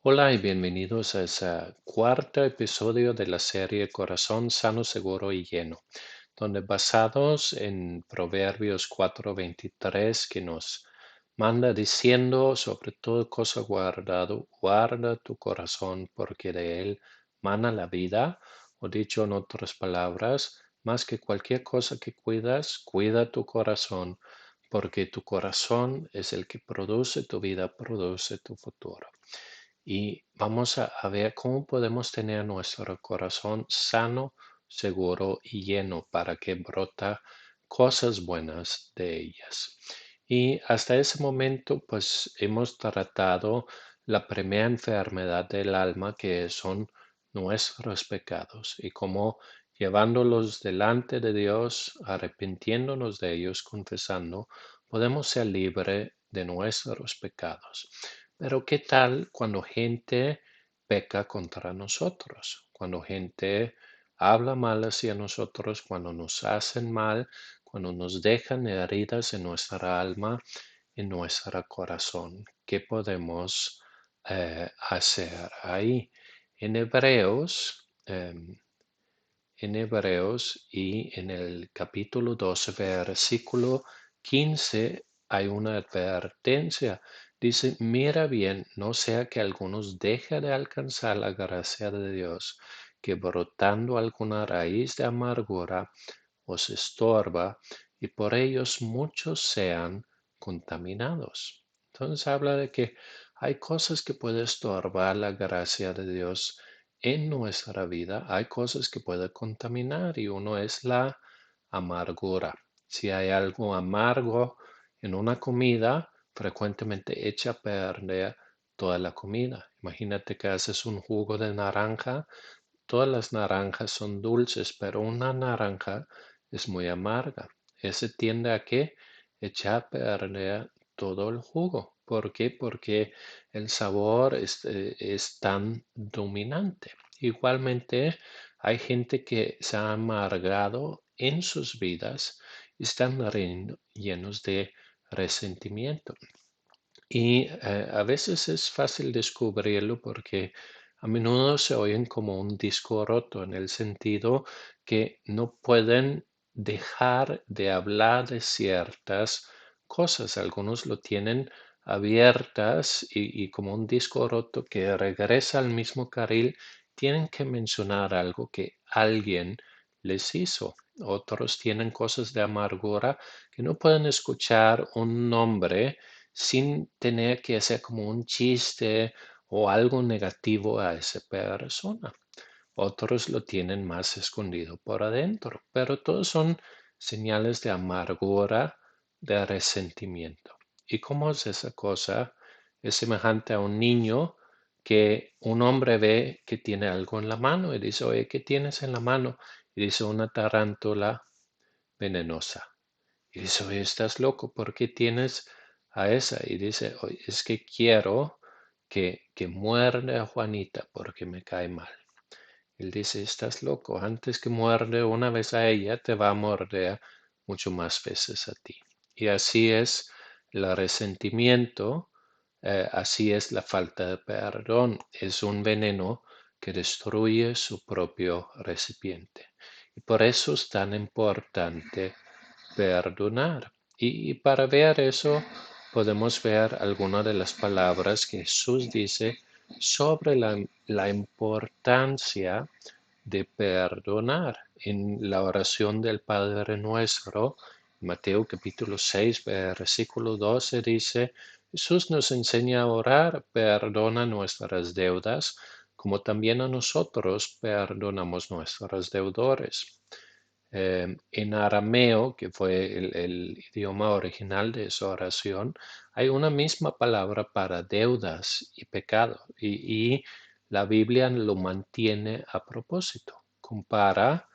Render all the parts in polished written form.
Hola y bienvenidos a ese cuarto episodio de la serie Corazón Sano, Seguro y Lleno, donde basados en Proverbios 4:23 que nos manda diciendo sobre toda cosa guardado, guarda tu corazón porque de él mana la vida, o dicho en otras palabras, más que cualquier cosa que cuidas, cuida tu corazón porque tu corazón es el que produce tu vida, produce tu futuro. Y vamos a ver cómo podemos tener nuestro corazón sano, seguro y lleno para que brota cosas buenas de ellas. Y hasta ese momento, pues hemos tratado la primera enfermedad del alma, que son nuestros pecados, y cómo llevándolos delante de Dios, arrepintiéndonos de ellos, confesando, podemos ser libres de nuestros pecados. Pero ¿qué tal cuando gente peca contra nosotros? Cuando gente habla mal hacia nosotros, cuando nos hacen mal, cuando nos dejan heridas en nuestra alma, en nuestro corazón. ¿Qué podemos hacer ahí? En Hebreos, y en el capítulo 12, versículo 15, hay una advertencia. Dice, mira bien, no sea que algunos dejen de alcanzar la gracia de Dios, que brotando alguna raíz de amargura os estorba y por ellos muchos sean contaminados. Entonces habla de que hay cosas que pueden estorbar la gracia de Dios en nuestra vida. Hay cosas que pueden contaminar y uno es la amargura. Si hay algo amargo en una comida, frecuentemente echa a perder toda la comida. Imagínate que haces un jugo de naranja. Todas las naranjas son dulces, pero una naranja es muy amarga. Ese tiende a que echar a perder todo el jugo. ¿Por qué? Porque el sabor es tan dominante. Igualmente, hay gente que se ha amargado en sus vidas y están llenos de resentimiento. Y a veces es fácil descubrirlo porque a menudo se oyen como un disco roto en el sentido que no pueden dejar de hablar de ciertas cosas. Algunos lo tienen abiertas y como un disco roto que regresa al mismo carril, tienen que mencionar algo que alguien les hizo. Otros tienen cosas de amargura que no pueden escuchar un nombre sin tener que hacer como un chiste o algo negativo a esa persona. Otros lo tienen más escondido por adentro, pero todos son señales de amargura, de resentimiento. ¿Y cómo es esa cosa? Es semejante a un niño que un hombre ve que tiene algo en la mano y dice, oye, ¿qué tienes en la mano? Y dice, una tarántula venenosa. Y dice, oye, estás loco, ¿por qué tienes a esa? Y dice, oye, es que quiero que muerde a Juanita porque me cae mal. Él dice, estás loco, antes que muerde una vez a ella, te va a morder mucho más veces a ti. Y así es el resentimiento, así es la falta de perdón. Es un veneno que destruye su propio recipiente. Y por eso es tan importante perdonar. Y para ver eso, podemos ver algunas de las palabras que Jesús dice sobre la importancia de perdonar. En la oración del Padre Nuestro, Mateo capítulo 6, versículo 12 dice, Jesús nos enseña a orar, perdona nuestras deudas, como también a nosotros perdonamos nuestros deudores. En arameo, que fue el idioma original de esa oración, hay una misma palabra para deudas y pecado, y la Biblia lo mantiene a propósito. Compara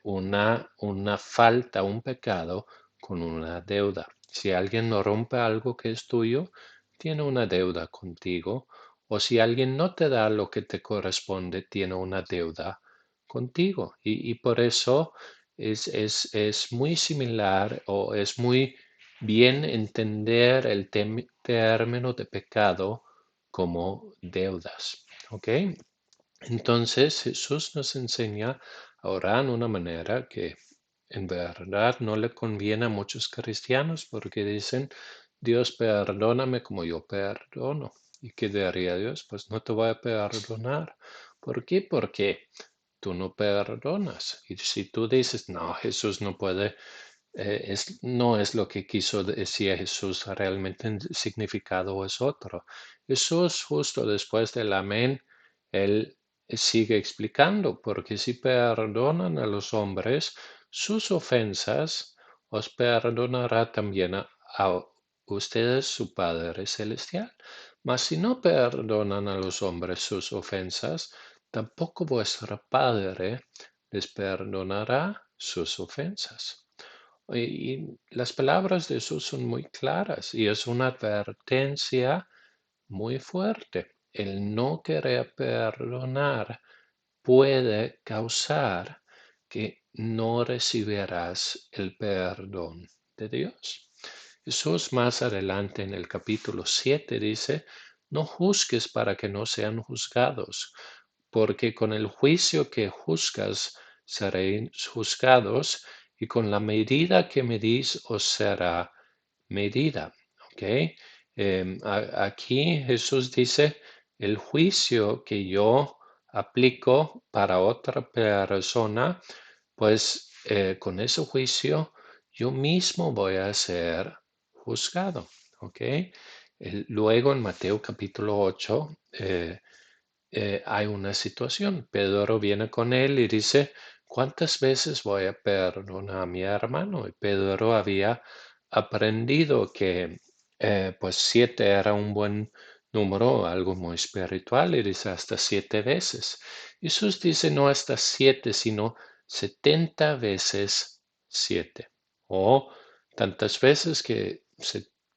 una falta, un pecado, con una deuda. Si alguien no rompe algo que es tuyo, tiene una deuda contigo, o si alguien no te da lo que te corresponde, tiene una deuda contigo. Y por eso es muy similar o es muy bien entender el término de pecado como deudas. ¿Ok? Entonces Jesús nos enseña a orar de una manera que en verdad no le conviene a muchos cristianos porque dicen, Dios perdóname como yo perdono. ¿Y qué diría Dios? Pues no te voy a perdonar. ¿Por qué? Porque tú no perdonas. Y si tú dices, no, Jesús no puede, no es lo que quiso decir Jesús, realmente el significado es otro. Jesús justo después del amén, él sigue explicando, porque si perdonan a los hombres sus ofensas, os perdonará también a ustedes su Padre Celestial. Mas si no perdonan a los hombres sus ofensas, tampoco vuestro Padre les perdonará sus ofensas. Y las palabras de Jesús son muy claras y es una advertencia muy fuerte. El no querer perdonar puede causar que no recibirás el perdón de Dios. Jesús más adelante en el capítulo 7 dice, no juzgues para que no sean juzgados, porque con el juicio que juzgas seréis juzgados y con la medida que medís os será medida. ¿Ok? Aquí Jesús dice, el juicio que yo aplico para otra persona, pues con ese juicio yo mismo voy a ser juzgado. ¿Ok? Luego en Mateo capítulo 8 hay una situación. Pedro viene con él y dice, ¿cuántas veces voy a perdonar a mi hermano? Y Pedro había aprendido que pues 7 era un buen número, algo muy espiritual, y dice hasta 7 veces. Jesús dice no hasta 7, sino 70 veces 7. O tantas veces que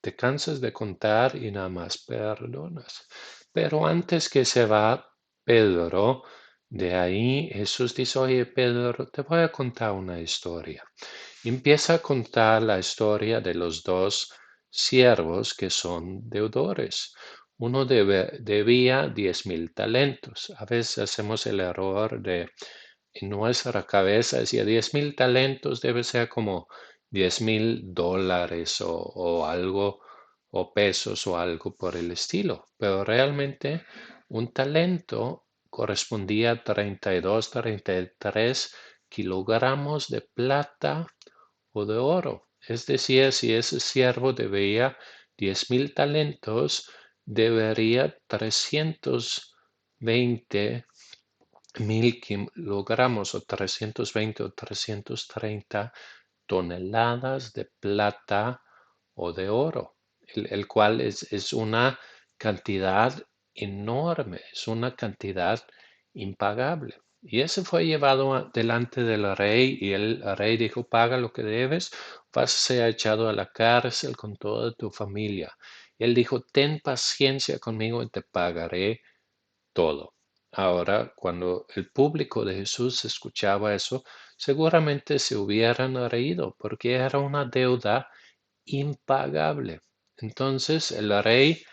te cansas de contar y nada más perdonas. Pero antes que se va Pedro, de ahí Jesús dice, oye Pedro, te voy a contar una historia. Empieza a contar la historia de los dos siervos que son deudores. Uno debía 10,000 talentos. A veces hacemos el error de en nuestra cabeza decir 10,000 talentos debe ser como 10,000 dólares o algo, o pesos o algo por el estilo. Pero realmente un talento correspondía a 32, 33 kilogramos de plata o de oro. Es decir, si ese siervo debía 10,000 talentos, debería 320,000 kilogramos o 320 o 330 toneladas de plata o de oro, el cual es una cantidad enorme, es una cantidad impagable. Y ese fue llevado delante del rey y el rey dijo, paga lo que debes, vas a ser echado a la cárcel con toda tu familia. Y él dijo, ten paciencia conmigo y te pagaré todo. Ahora, cuando el público de Jesús escuchaba eso, seguramente se hubieran reído porque era una deuda impagable. Entonces el rey,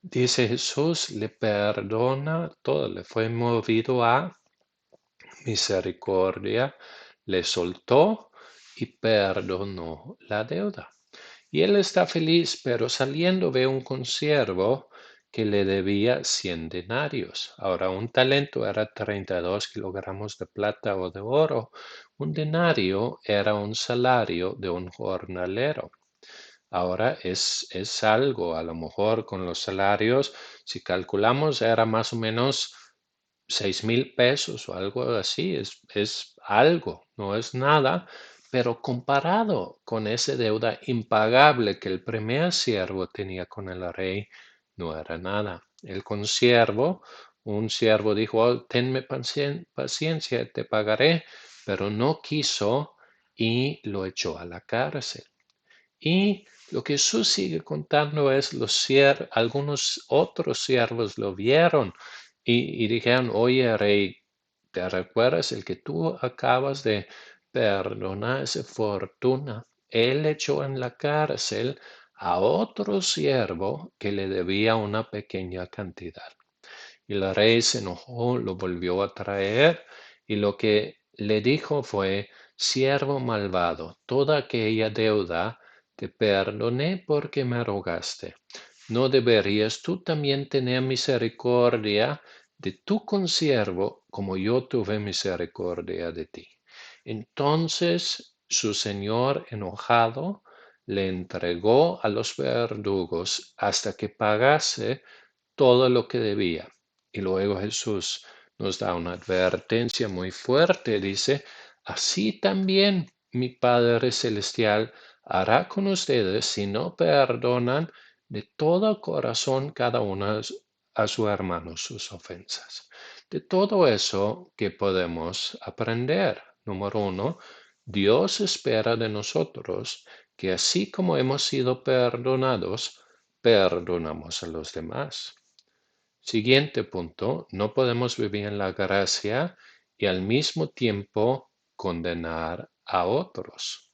dice Jesús, le perdona todo, le fue movido a misericordia, le soltó y perdonó la deuda. Y él está feliz, pero saliendo ve un consiervo que le debía 100 denarios. Ahora, un talento era 32 kilogramos de plata o de oro. Un denario era un salario de un jornalero. Ahora es algo, a lo mejor con los salarios, si calculamos, era más o menos 6,000 pesos o algo así, es algo, no es nada, pero comparado con esa deuda impagable que el primer siervo tenía con el rey, no era nada. El consiervo, un siervo dijo, "Oh, tenme paciencia, te pagaré", pero no quiso y lo echó a la cárcel. Y lo que Jesús sigue contando es algunos otros siervos lo vieron y dijeron, oye, rey, ¿te recuerdas el que tú acabas de perdonar esa fortuna? Él echó en la cárcel a otro siervo que le debía una pequeña cantidad. Y el rey se enojó, lo volvió a traer y lo que le dijo fue: siervo malvado, toda aquella deuda te perdoné porque me rogaste. ¿No deberías tú también tener misericordia de tu consiervo como yo tuve misericordia de ti? Entonces su señor, enojado, le entregó a los verdugos hasta que pagase todo lo que debía. Y luego Jesús nos da una advertencia muy fuerte. Dice: así también mi Padre Celestial hará con ustedes si no perdonan de todo corazón cada uno a su hermano sus ofensas. De todo eso que podemos aprender. Número uno, Dios espera de nosotros que así como hemos sido perdonados, perdonamos a los demás. Siguiente punto, no podemos vivir en la gracia y al mismo tiempo condenar a otros.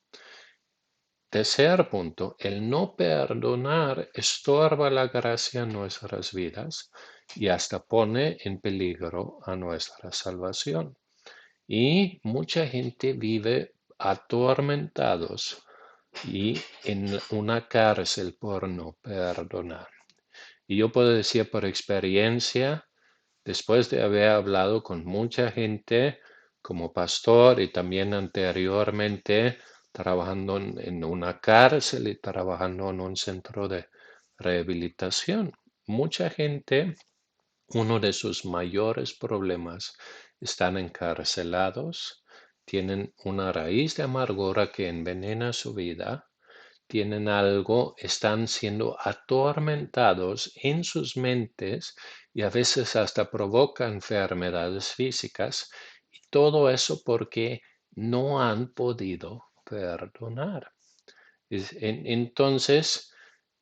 Tercer punto, el no perdonar estorba la gracia en nuestras vidas y hasta pone en peligro a nuestra salvación. Y mucha gente vive atormentados y en una cárcel por no perdonar. Y yo puedo decir por experiencia, después de haber hablado con mucha gente como pastor y también anteriormente trabajando en una cárcel y trabajando en un centro de rehabilitación, mucha gente, uno de sus mayores problemas, están encarcelados, tienen una raíz de amargura que envenena su vida, tienen algo, están siendo atormentados en sus mentes y a veces hasta provoca enfermedades físicas. Y todo eso porque no han podido perdonar. Entonces,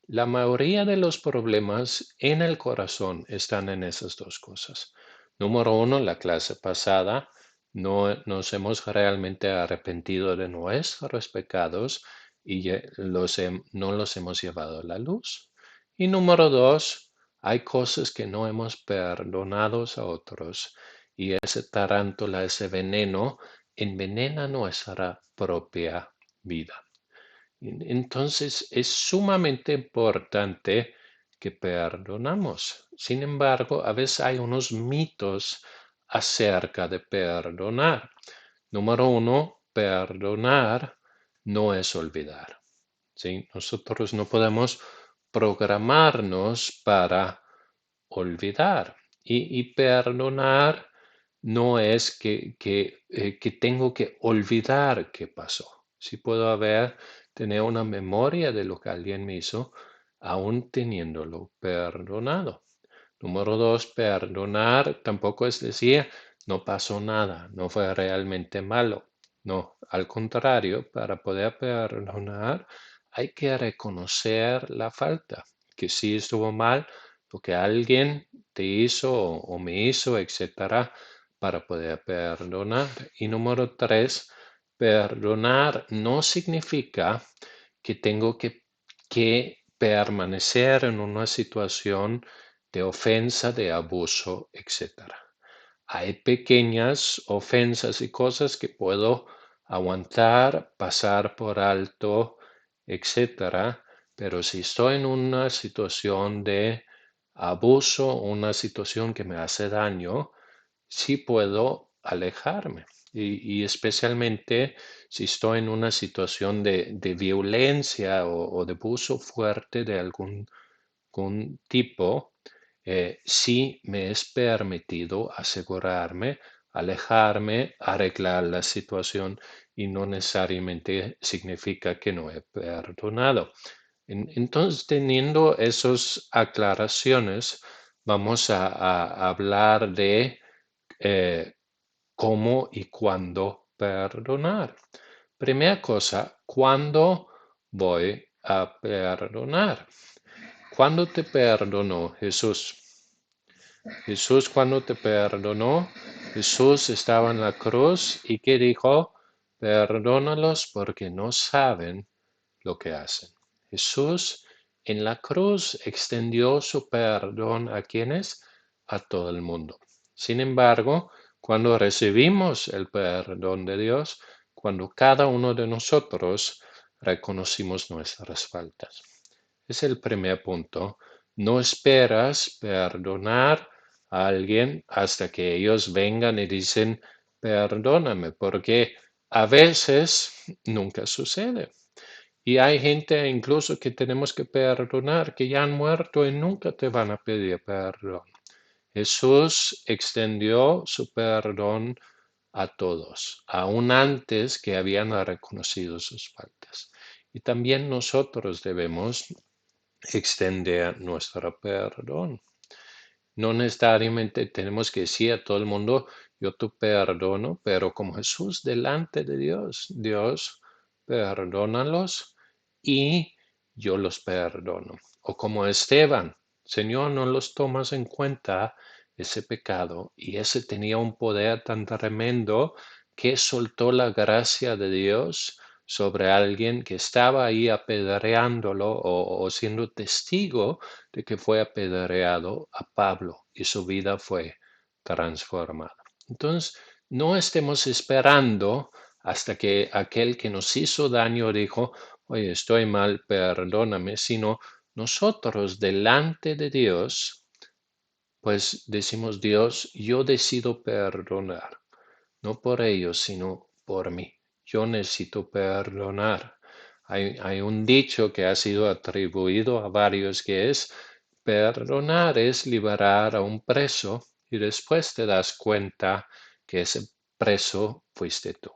la mayoría de los problemas en el corazón están en esas dos cosas. Número uno, la clase pasada, no nos hemos realmente arrepentido de nuestros pecados y no los hemos llevado a la luz. Y número dos, hay cosas que no hemos perdonado a otros y ese tarántula, ese veneno, envenena nuestra propia vida. Entonces es sumamente importante que perdonamos. Sin embargo, a veces hay unos mitos acerca de perdonar. Número uno, perdonar no es olvidar. ¿Sí? Nosotros no podemos programarnos para olvidar. Y perdonar no es que tengo que olvidar qué pasó. Si puedo tener una memoria de lo que alguien me hizo, aún teniéndolo perdonado. Número dos, perdonar tampoco es decir, no pasó nada, no fue realmente malo. No, al contrario, para poder perdonar hay que reconocer la falta, que sí estuvo mal lo que alguien te hizo o me hizo, etcétera, para poder perdonar. Y número tres, perdonar no significa que tengo que permanecer en una situación de ofensa, de abuso, etcétera. Hay pequeñas ofensas y cosas que puedo aguantar, pasar por alto, etcétera, pero si estoy en una situación de abuso, una situación que me hace daño, sí puedo alejarme. Y especialmente si estoy en una situación de violencia o de abuso fuerte de algún tipo, sí me es permitido asegurarme, alejarme, arreglar la situación y no necesariamente significa que no he perdonado. Entonces, teniendo esas aclaraciones, vamos a hablar de eh, cómo y cuándo perdonar. Primera cosa, ¿cuándo voy a perdonar? ¿Cuándo te perdonó Jesús? Jesús, cuando te perdonó, Jesús estaba en la cruz y ¿qué dijo? Perdónalos porque no saben lo que hacen. Jesús en la cruz extendió su perdón ¿a quiénes? A todo el mundo. Sin embargo, cuando recibimos el perdón de Dios, cuando cada uno de nosotros reconocimos nuestras faltas. Es el primer punto. No esperas perdonar a alguien hasta que ellos vengan y dicen, perdóname, porque a veces nunca sucede. Y hay gente incluso que tenemos que perdonar, que ya han muerto y nunca te van a pedir perdón. Jesús extendió su perdón a todos, aún antes que habían reconocido sus faltas. Y también nosotros debemos extender nuestro perdón. No necesariamente tenemos que decir a todo el mundo, yo te perdono, pero como Jesús delante de Dios, Dios perdónalos y yo los perdono. O como Esteban, Señor, no los tomas en cuenta ese pecado. Y ese tenía un poder tan tremendo que soltó la gracia de Dios sobre alguien que estaba ahí apedreándolo o siendo testigo de que fue apedreado a Pablo y su vida fue transformada. Entonces, no estemos esperando hasta que aquel que nos hizo daño dijo, oye, estoy mal, perdóname, sino nosotros delante de Dios, pues decimos, Dios, yo decido perdonar, no por ellos, sino por mí. Yo necesito perdonar. Hay un dicho que ha sido atribuido a varios que es, perdonar es liberar a un preso y después te das cuenta que ese preso fuiste tú.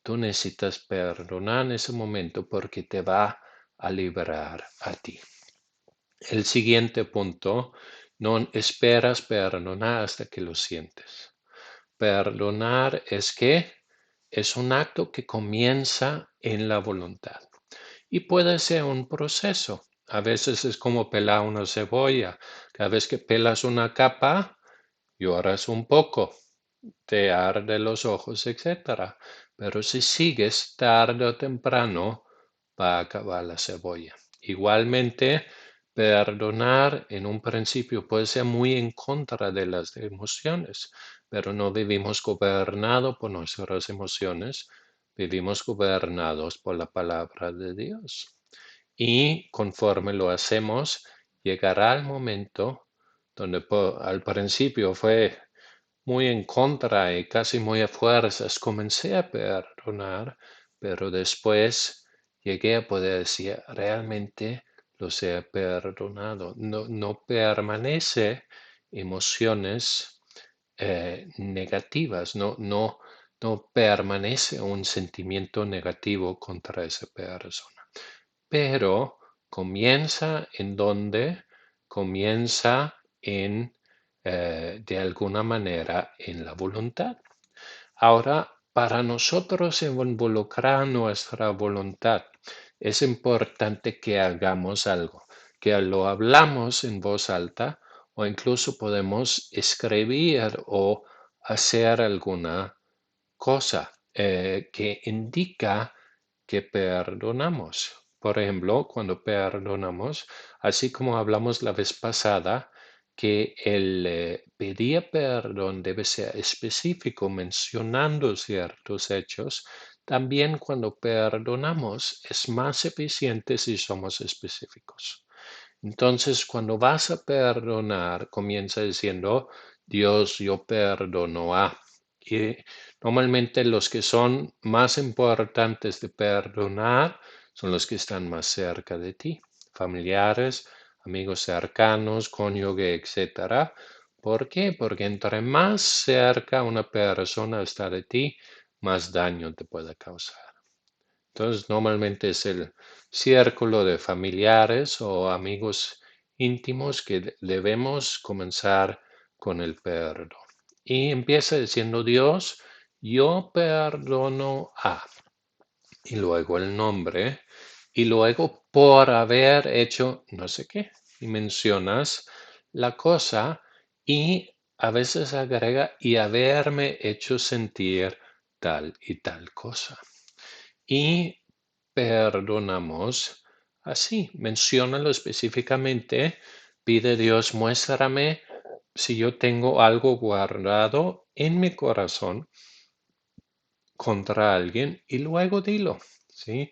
Tú necesitas perdonar en ese momento porque te va a liberar a ti. El siguiente punto, no esperas perdonar hasta que lo sientes. Perdonar es que es un acto que comienza en la voluntad y puede ser un proceso. A veces es como pelar una cebolla. Cada vez que pelas una capa, lloras un poco, te arde los ojos, etc. Pero si sigues tarde o temprano, va a acabar la cebolla. Igualmente, perdonar en un principio puede ser muy en contra de las emociones, pero no vivimos gobernados por nuestras emociones, vivimos gobernados por la palabra de Dios. Y conforme lo hacemos, llegará el momento donde al principio fue muy en contra y casi muy a fuerzas comencé a perdonar, pero después llegué a poder decir, realmente los he perdonado. No permanece emociones negativas, no permanece un sentimiento negativo contra esa persona. Pero comienza en donde comienza en, de alguna manera, en la voluntad. Ahora, para nosotros involucrar nuestra voluntad, es importante que hagamos algo, que lo hablamos en voz alta o incluso podemos escribir o hacer alguna cosa que indica que perdonamos. Por ejemplo, cuando perdonamos, así como hablamos la vez pasada, que el pedir perdón debe ser específico, mencionando ciertos hechos, también cuando perdonamos es más eficiente si somos específicos. Entonces, cuando vas a perdonar, comienza diciendo, Dios, yo perdono a. Y normalmente los que son más importantes de perdonar son los que están más cerca de ti, familiares, amigos cercanos, cónyuge, etcétera. ¿Por qué? Porque entre más cerca una persona está de ti, más daño te puede causar. Entonces, normalmente es el círculo de familiares o amigos íntimos que debemos comenzar con el perdón. Y empieza diciendo Dios, yo perdono a, y luego el nombre, y luego por haber hecho no sé qué. Y mencionas la cosa y a veces agrega y haberme hecho sentir tal y tal cosa. Y perdonamos así, menciónalo específicamente, pide a Dios, muéstrame si yo tengo algo guardado en mi corazón contra alguien y luego dilo, ¿sí?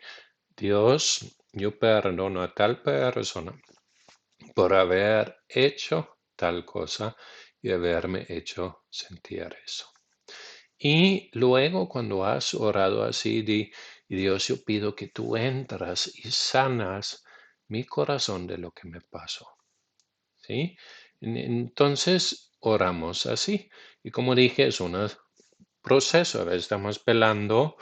Dios, yo perdono a tal persona por haber hecho tal cosa y haberme hecho sentir eso. Y luego cuando has orado así, di, y Dios, yo pido que tú entras y sanas mi corazón de lo que me pasó. ¿Sí? Entonces oramos así. Y como dije, es un proceso. A veces estamos pelando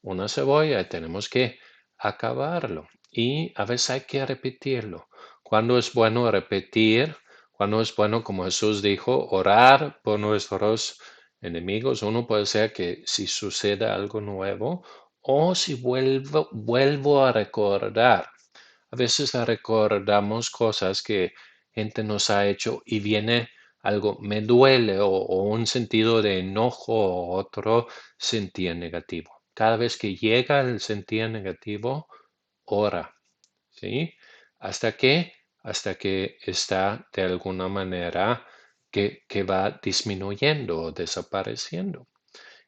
una cebolla y tenemos que acabarlo. Y a veces hay que repetirlo. Cuando es bueno repetir, cuando es bueno, como Jesús dijo, orar por nuestros enemigos. Uno puede ser que si sucede algo nuevo o si vuelvo a recordar. A veces recordamos cosas que gente nos ha hecho y viene algo, me duele o un sentido de enojo o otro sentido negativo. Cada vez que llega el sentido negativo, ora, ¿sí? ¿Hasta qué? Hasta que está de alguna manera que va disminuyendo o desapareciendo.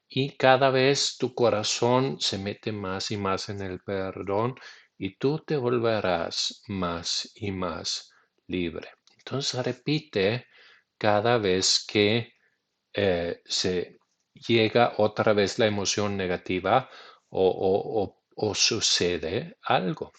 Y cada vez tu corazón se mete más y más en el perdón y tú te volverás más y más libre. Entonces repite cada vez que se llega otra vez la emoción negativa o sucede algo.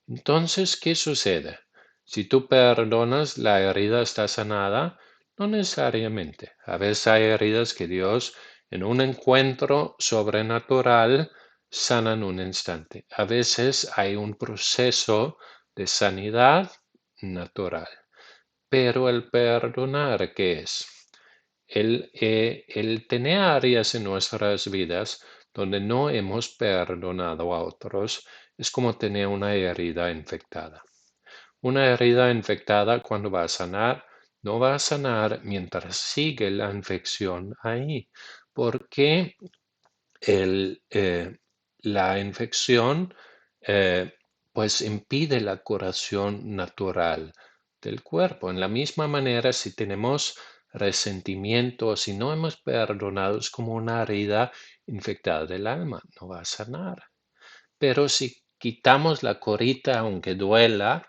Entonces, ¿qué sucede? Si tú perdonas, la herida está sanada. No necesariamente. A veces hay heridas que Dios, en un encuentro sobrenatural, sana en un instante. A veces hay un proceso de sanidad natural. Pero el perdonar, ¿qué es? El tener áreas en nuestras vidas donde no hemos perdonado a otros es como tener una herida infectada. Una herida infectada cuando va a sanar, no va a sanar mientras sigue la infección ahí, porque la infección eh, pues impide la curación natural del cuerpo. En la misma manera, si tenemos resentimiento, si no hemos perdonado, es como una herida infectada del alma, no va a sanar. Pero si quitamos la corita, aunque duela,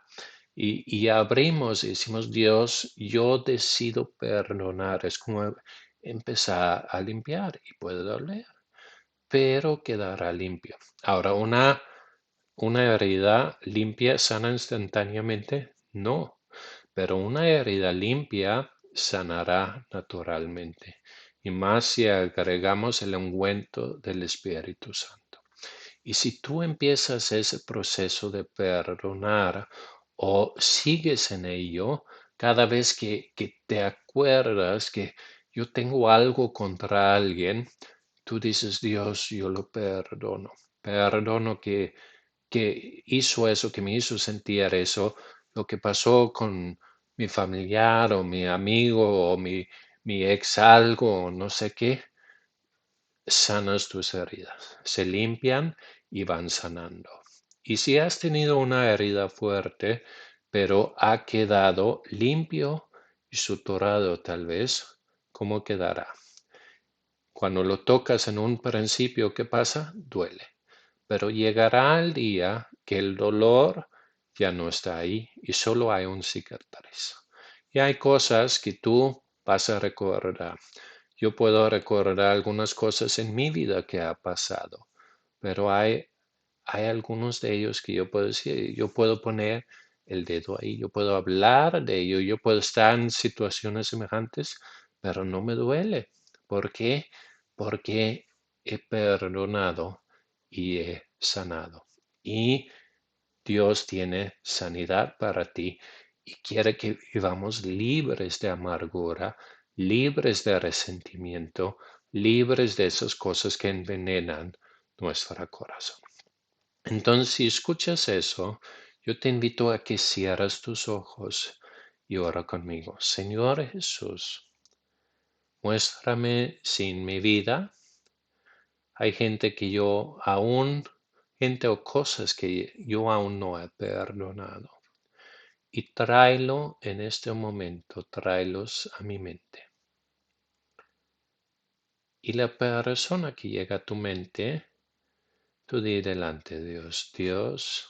y abrimos y decimos, Dios, yo decido perdonar, es como empezar a limpiar y puede doler, pero quedará limpio. Ahora, una herida limpia sana instantáneamente, no, pero una herida limpia sanará naturalmente, y más si agregamos el ungüento del Espíritu Santo. Y si tú empiezas ese proceso de perdonar o sigues en ello, cada vez que te acuerdas que yo tengo algo contra alguien, tú dices, Dios, yo lo perdono. Perdono que hizo eso, que me hizo sentir eso, lo que pasó con mi familiar o mi amigo o mi ex algo o no sé qué, sanas tus heridas, se limpian y van sanando. Y si has tenido una herida fuerte, pero ha quedado limpio y suturado tal vez, ¿cómo quedará? Cuando lo tocas en un principio, ¿qué pasa? Duele. Pero llegará el día que el dolor ya no está ahí y solo hay un cicatriz. Y hay cosas que tú vas a recordar. Yo puedo recordar algunas cosas en mi vida que ha pasado, pero hay algunos de ellos que yo puedo decir, yo puedo poner el dedo ahí, yo puedo hablar de ello, yo puedo estar en situaciones semejantes, pero no me duele. ¿Por qué? Porque he perdonado y he sanado. Y Dios tiene sanidad para ti y quiere que vivamos libres de amargura, libres de resentimiento, libres de esas cosas que envenenan nuestro corazón. Entonces, si escuchas eso, yo te invito a que cierres tus ojos y ora conmigo. Señor Jesús, muéstrame si en mi vida hay gente que yo aún gente o cosas que yo aún no he perdonado. Y tráelo en este momento, tráelos a mi mente. Y la persona que llega a tu mente, tú di delante de Dios, Dios,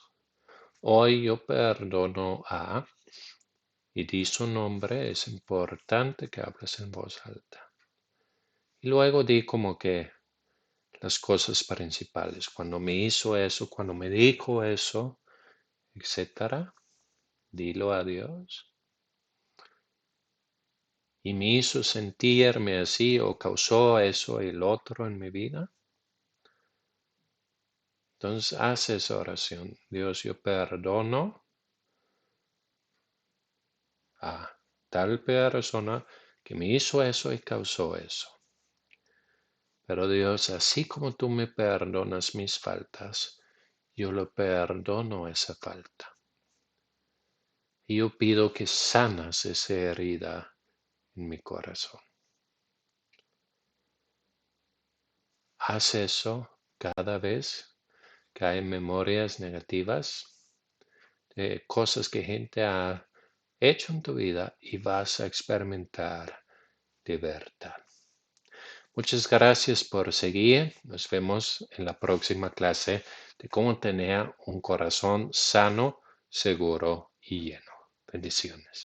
hoy yo perdono a, y di su nombre, es importante que hables en voz alta. Y luego di como que las cosas principales, cuando me hizo eso, cuando me dijo eso, etcétera, dilo a Dios. Y me hizo sentirme así o causó eso y el otro en mi vida. Entonces haz esa oración. Dios, yo perdono a tal persona que me hizo eso y causó eso. Pero Dios, así como tú me perdonas mis faltas, yo le perdono esa falta. Y yo pido que sanas esa herida en mi corazón. Haz eso cada vez que hay memorias negativas de cosas que gente ha hecho en tu vida y vas a experimentar libertad. Muchas gracias por seguir. Nos vemos en la próxima clase de cómo tener un corazón sano, seguro y lleno. Bendiciones.